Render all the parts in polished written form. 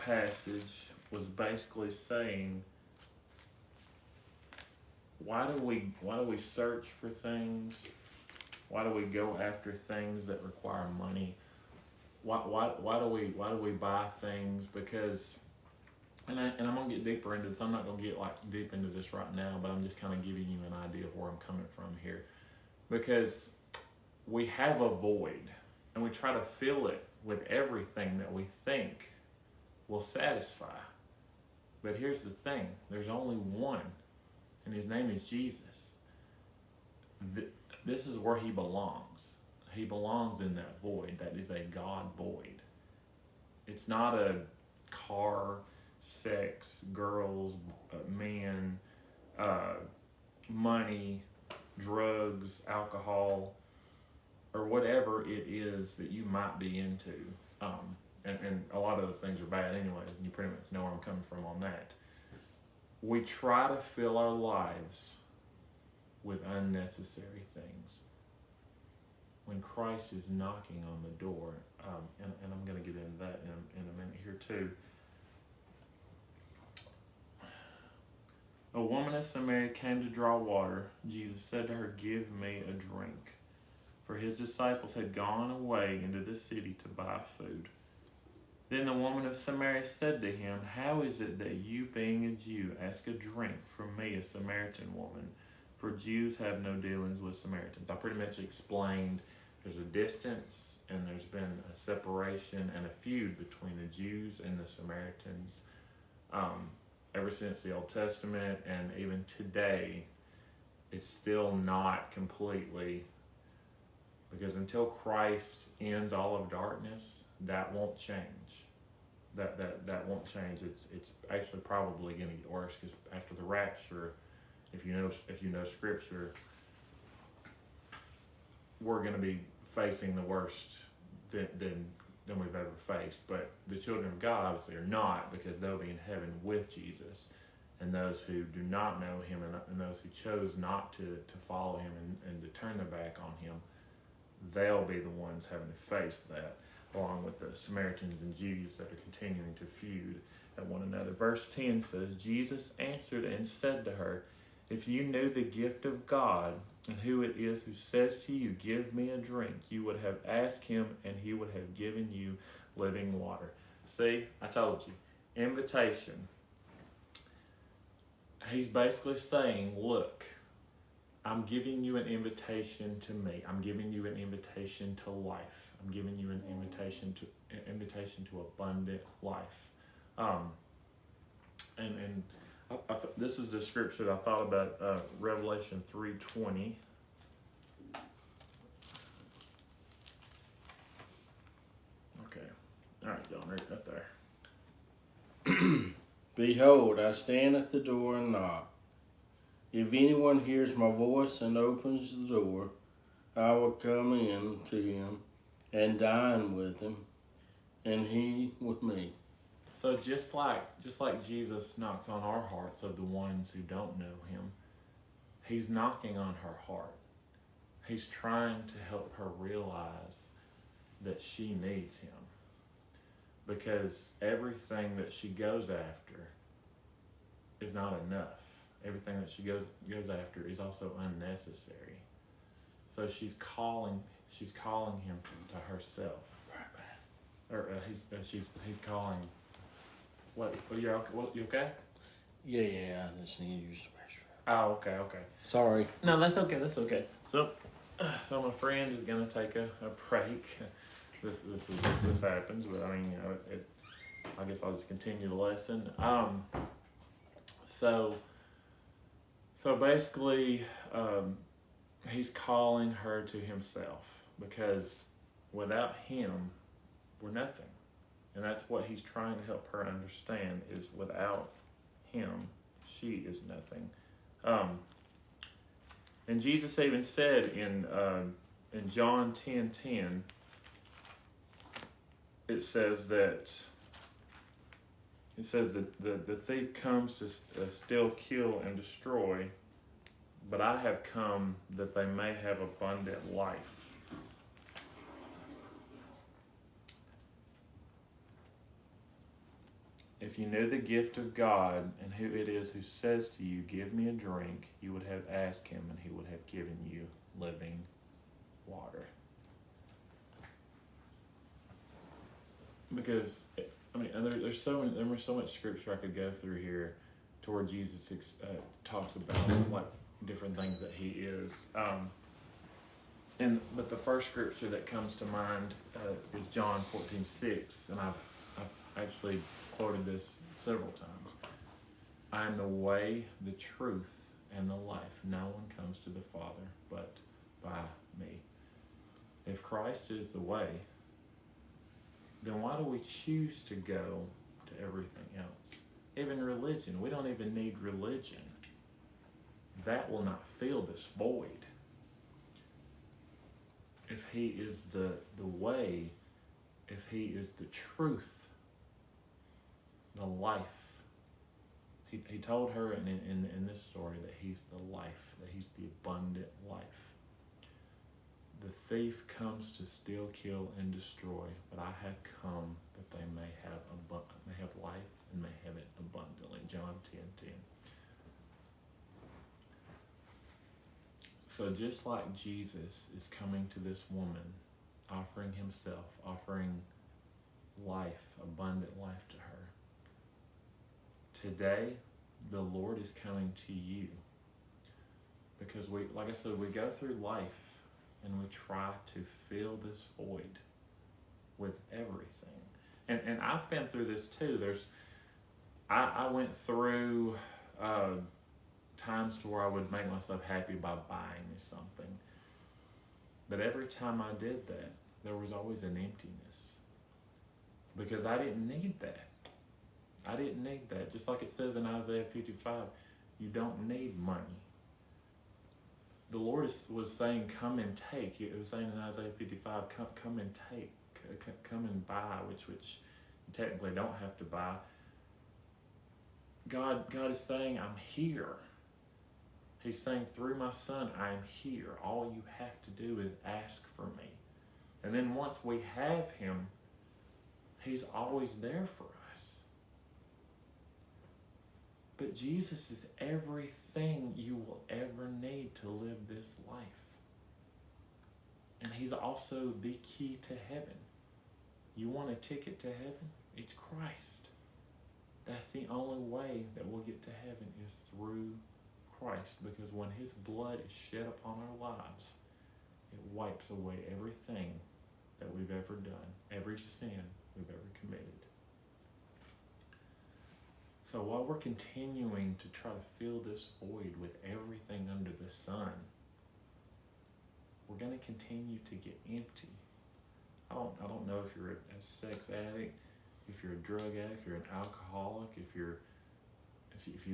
passage was basically saying, why do we search for things? Why do we go after things that require money? Why do we buy things? Because and I'm gonna get deeper into this. I'm not gonna get like deep into this right now, but I'm just kind of giving you an idea of where I'm coming from here. Because we have a void, and we try to fill it with everything that we think will satisfy. But here's the thing: there's only one, and his name is Jesus. This is where he belongs. He belongs in that void. That is a God void. It's not a car, sex, girls, men, money, drugs, alcohol, or whatever it is that you might be into. And a lot of those things are bad anyways, and you pretty much know where I'm coming from on that. We try to fill our lives with unnecessary things when Christ is knocking on the door. And I'm going to get into that in a minute here too. A woman of Samaria came to draw water. Jesus said to her, "Give me a drink." For his disciples had gone away into the city to buy food. Then the woman of Samaria said to him, "How is it that you, being a Jew, ask a drink from me, a Samaritan woman? For Jews have no dealings with Samaritans." I pretty much explained there's a distance and there's been a separation and a feud between the Jews and the Samaritans ever since the Old Testament, and even today it's still not completely, because until Christ ends all of darkness, that won't change. That won't change. It's actually probably going to get worse, because after the rapture, if you know Scripture, we're going to be facing the worst than we've ever faced. But the children of God obviously are not, because they'll be in heaven with Jesus. And those who do not know him, and those who chose not to follow him and to turn their back on him, they'll be the ones having to face that, along with the Samaritans and Jews that are continuing to feud at one another. Verse 10 says, Jesus answered and said to her, "If you knew the gift of God and who it is who says to you, 'Give me a drink,' you would have asked him, and he would have given you living water." See, I told you. Invitation. He's basically saying, look, I'm giving you an invitation to me. I'm giving you an invitation to life. I'm giving you an invitation to abundant life. This is the scripture that I thought about, Revelation 3:20. Okay. All right, y'all, read that there. Behold, I stand at the door and knock. If anyone hears my voice and opens the door, I will come in to him and dine with him, and he with me. So just like Jesus knocks on our hearts of the ones who don't know him, he's knocking on her heart. He's trying to help her realize that she needs him, because everything that she goes after is not enough. Everything that she goes after is also unnecessary. So she's calling him to herself. Or he's calling. What? You okay? Yeah, I just need to use the restroom. Oh, okay. Sorry. No, that's okay. So my friend is gonna take a break. This happens, but I mean, I guess I'll just continue the lesson. So basically, he's calling her to himself, because without him, we're nothing. And that's what he's trying to help her understand, is without him, she is nothing. And Jesus even said in John 10:10, it says that the thief comes to steal, kill, and destroy, but I have come that they may have abundant life. If you knew the gift of God and who it is who says to you, 'Give me a drink,' you would have asked him, and he would have given you living water." Because I mean, and there's so much scripture I could go through here, to where Jesus talks about like different things that he is. But the first scripture that comes to mind is John 14:6, and I've actually quoted this several times. "I am the way, the truth, and the life. No one comes to the Father but by me." If Christ is the way, then why do we choose to go to everything else? Even religion. We don't even need religion. That will not fill this void. If he is the way, if he is the truth, the life. He told her in this story that he's the life, that he's the abundant life. "The thief comes to steal, kill, and destroy, but I have come that they may have life and may have it abundantly." John 10:10. So just like Jesus is coming to this woman, offering himself, offering life, abundant life to her, today the Lord is coming to you. Because like I said, we go through life and we try to fill this void with everything. And I've been through this too. I went through times to where I would make myself happy by buying me something. But every time I did that, there was always an emptiness. Because I didn't need that. I didn't need that. Just like it says in Isaiah 55, you don't need money. The Lord was saying, "Come and take." It was saying in Isaiah 55, come and take. Come and buy, which you technically don't have to buy. God is saying, "I'm here." He's saying, through my son, I am here. All you have to do is ask for me. And then once we have him, he's always there for us. But Jesus is everything you will ever need to live this life. And he's also the key to heaven. You want a ticket to heaven? It's Christ. That's the only way that we'll get to heaven, is through Christ. Because when his blood is shed upon our lives, it wipes away everything that we've ever done, every sin we've ever committed. So while we're continuing to try to fill this void with everything under the sun, we're going to continue to get empty. I don't know if you're a sex addict, if you're a drug addict, if you're an alcoholic, if you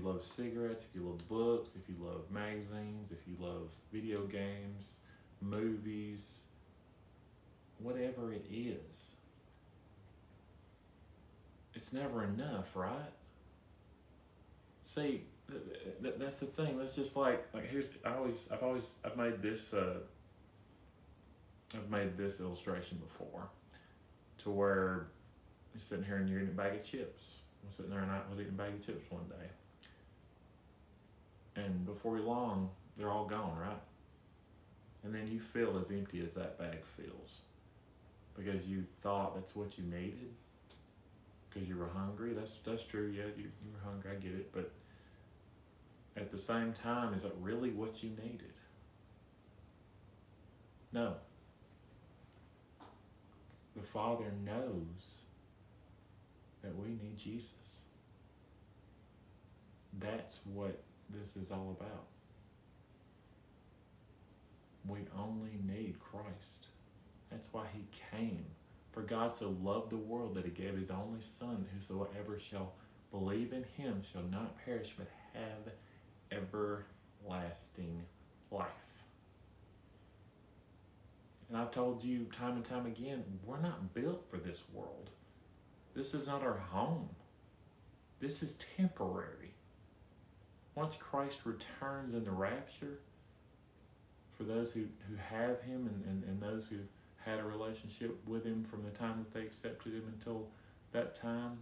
love cigarettes, if you love books, if you love magazines, if you love video games, movies, whatever it is. It's never enough, right? See, that's the thing. That's just like here's I've made this illustration before, to where you're sitting here and you're eating a bag of chips. I'm sitting there and I was eating a bag of chips one day, and before long they're all gone, right? And then you feel as empty as that bag feels, because you thought that's what you needed, because you were hungry. That's true. Yeah, you were hungry. I get it, but at the same time, is it really what you needed? No. The Father knows that we need Jesus. That's what this is all about. We only need Christ. That's why he came. For God so loved the world that he gave his only Son, whosoever shall believe in him shall not perish but have everlasting life. And I've told you time and time again, we're not built for this world. This is not our home. This is temporary. Once Christ returns in the rapture, for those who have him and those who had a relationship with him from the time that they accepted him until that time,